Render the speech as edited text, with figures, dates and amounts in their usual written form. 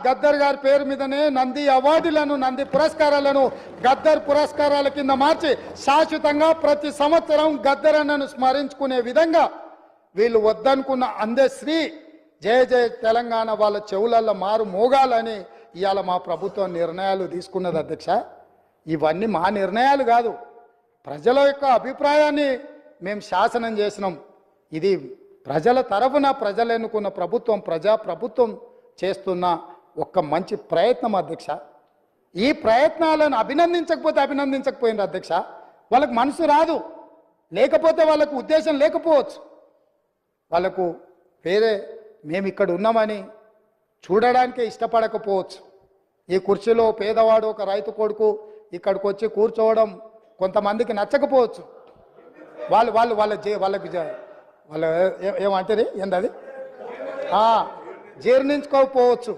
గద్దర్ గారి పేరు మీదనే నంది అవార్డులను నంది పురస్కారాలను గద్దర్ పురస్కారాల కింద మార్చి శాశ్వతంగా ప్రతి సంవత్సరం గద్దర్ అన్నను స్మరించుకునే విధంగా వీళ్ళు వద్దనుకున్న అందశ్రీ జయ జయ తెలంగాణ వాళ్ళ చెవులల్లో మారు మోగాలని ఇవాళ మా ప్రభుత్వం నిర్ణయాలు తీసుకున్నది అధ్యక్ష. ఇవన్నీ మా నిర్ణయాలు కాదు, ప్రజల యొక్క అభిప్రాయాన్ని మేము శాసనం చేసినాం. ఇది ప్రజల తరఫున ప్రజలు ఎన్నుకున్న ప్రభుత్వం, ప్రజా ప్రభుత్వం చేస్తున్న ఒక్క మంచి ప్రయత్నం అధ్యక్ష. ఈ ప్రయత్నాలను అభినందించకపోయినారు అధ్యక్ష. వాళ్ళకు మనసు రాదు, లేకపోతే వాళ్ళకు ఉద్దేశం లేకపోవచ్చు, వాళ్ళకు వేరే మేము ఇక్కడ ఉన్నామని చూడడానికే ఇష్టపడకపోవచ్చు. ఈ కుర్చీలో పేదవాడు ఒక రైతు కొడుకు ఇక్కడికి వచ్చి కూర్చోవడం కొంతమందికి నచ్చకపోవచ్చు. వాళ్ళకి ఏమంటారు ఏంది అది జీర్ణించుకోకపోవచ్చు.